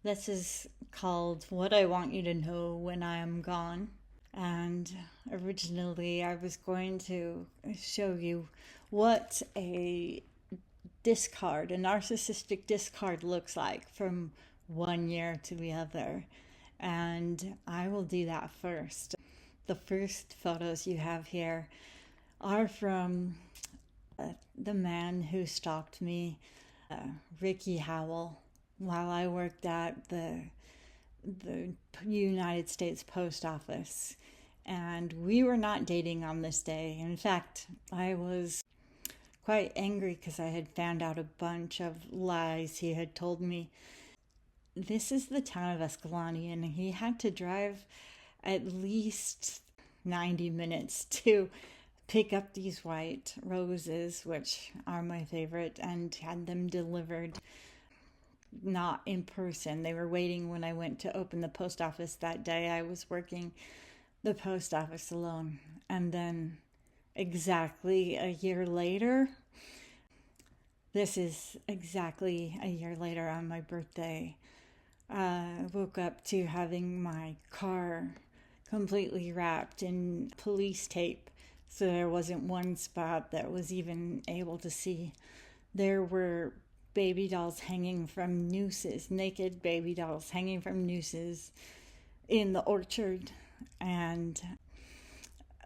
This is called What I Want You to Know When I Am Gone. And originally, I was going to show you what a discard, a narcissistic discard, looks like from one year to the other. And I will do that first. The first photos you have here are from the man who stalked me, Ricky Howell, while I worked at the United States Post Office. And we were not dating on this day. In fact, I was quite angry because I had found out a bunch of lies he had told me. This is the town of Escalante, and he had to drive at least 90 minutes to pick up these white roses, which are my favorite, and had them delivered not in person. They were waiting when I went to open the post office that day. I was working the post office alone. And then exactly a year later, this is exactly a year later on my birthday, I woke up to having my car completely wrapped in police tape. So there wasn't one spot that was even able to see. There were baby dolls hanging from nooses, naked baby dolls hanging from nooses in the orchard. And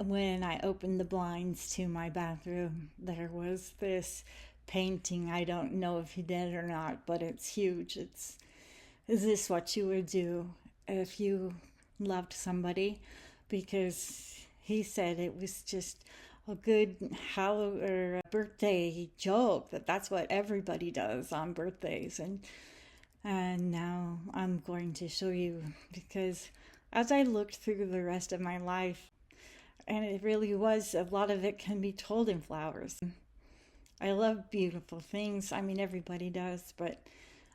when I opened the blinds to my bathroom, there was this painting. I don't know if he did or not, but it's huge. Is this what you would do if you loved somebody? Because he said it was just a good or a birthday joke, that's what everybody does on birthdays. And now I'm going to show you, because as I looked through the rest of my life, and it really was, a lot of it can be told in flowers. I love beautiful things. I mean, everybody does, but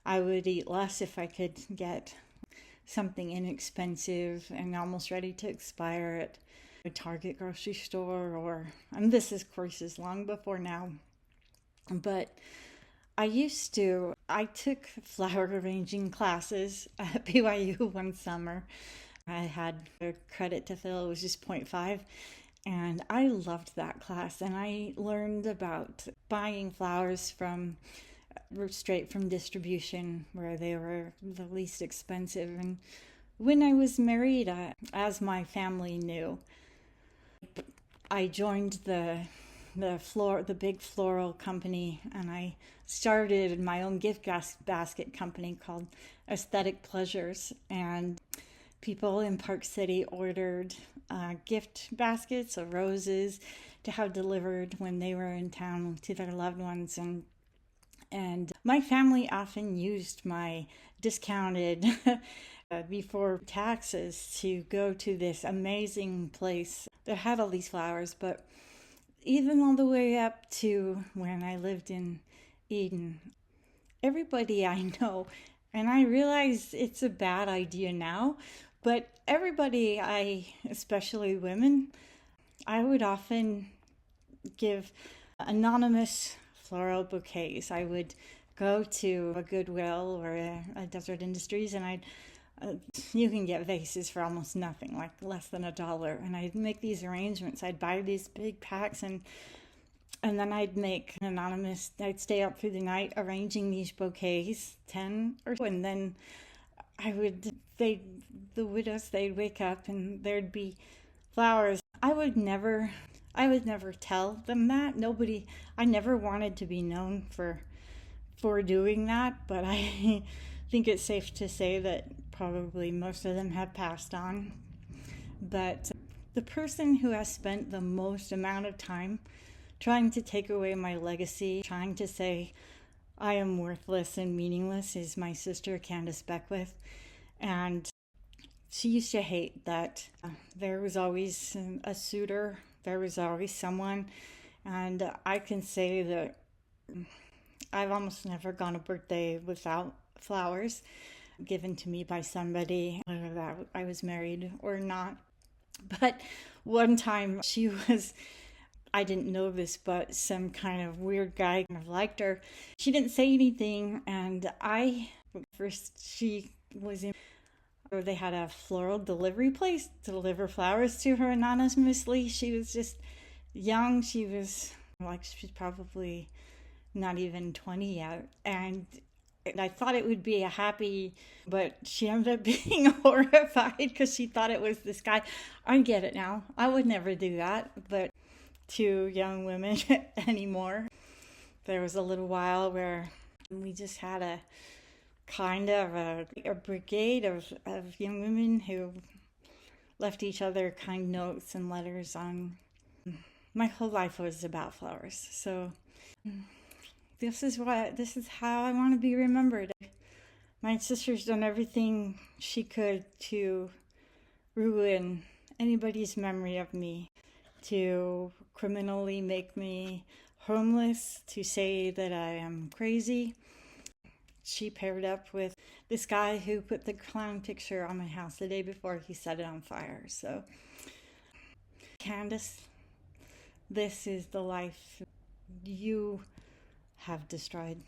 I would eat less if I could get something inexpensive and almost ready to expire at a Target grocery store, and this of course is long before now. But I took flower arranging classes at BYU one summer. I had a credit to fill, it was just 0.5. And I loved that class, and I learned about buying flowers from straight from distribution where they were the least expensive. And when I was married, as my family knew, I joined the big floral company, and I started my own gift basket company called Aesthetic Pleasures. And people in Park City ordered gift baskets of roses to have delivered when they were in town to their loved ones. And my family often used my discounted before taxes to go to this amazing place that had all these flowers. But even all the way up to when I lived in Eden, everybody I know, and I realize it's a bad idea now, but everybody especially women, I would often give anonymous floral bouquets. I would go to a Goodwill or a Desert Industries, and you can get vases for almost nothing, like less than $1. And I'd make these arrangements. I'd buy these big packs, and then I'd make an anonymous. I'd stay up through the night arranging these bouquets, 10 or so, and then the widows, they'd wake up and there'd be flowers. I would never tell them that. I never wanted to be known for doing that, but I think it's safe to say that probably most of them have passed on. But the person who has spent the most amount of time trying to take away my legacy, trying to say I am worthless and meaningless, is my sister Candace Beckwith. And she used to hate that there was always a suitor, there was always someone. And I can say that I've almost never gone a birthday without flowers given to me by somebody, whether that I was married or not. But one time I didn't know this, but some kind of weird guy kind of liked her. She didn't say anything, and I First, she was in, or they had a floral delivery place to deliver flowers to her anonymously. She was just young. She was like, she's probably not even 20 yet. And I thought it would be a happy, but she ended up being horrified because she thought it was this guy. I get it now. I would never do that, but to young women anymore. There was a little while where we just had a kind of a brigade of young women who left each other kind notes and letters on. My whole life was about flowers. So this is how I want to be remembered. My sister's done everything she could to ruin anybody's memory of me, to criminally make me homeless, to say that I am crazy. She paired up with this guy who put the clown picture on my house the day before he set it on fire. So, Candace, this is the life you have destroyed.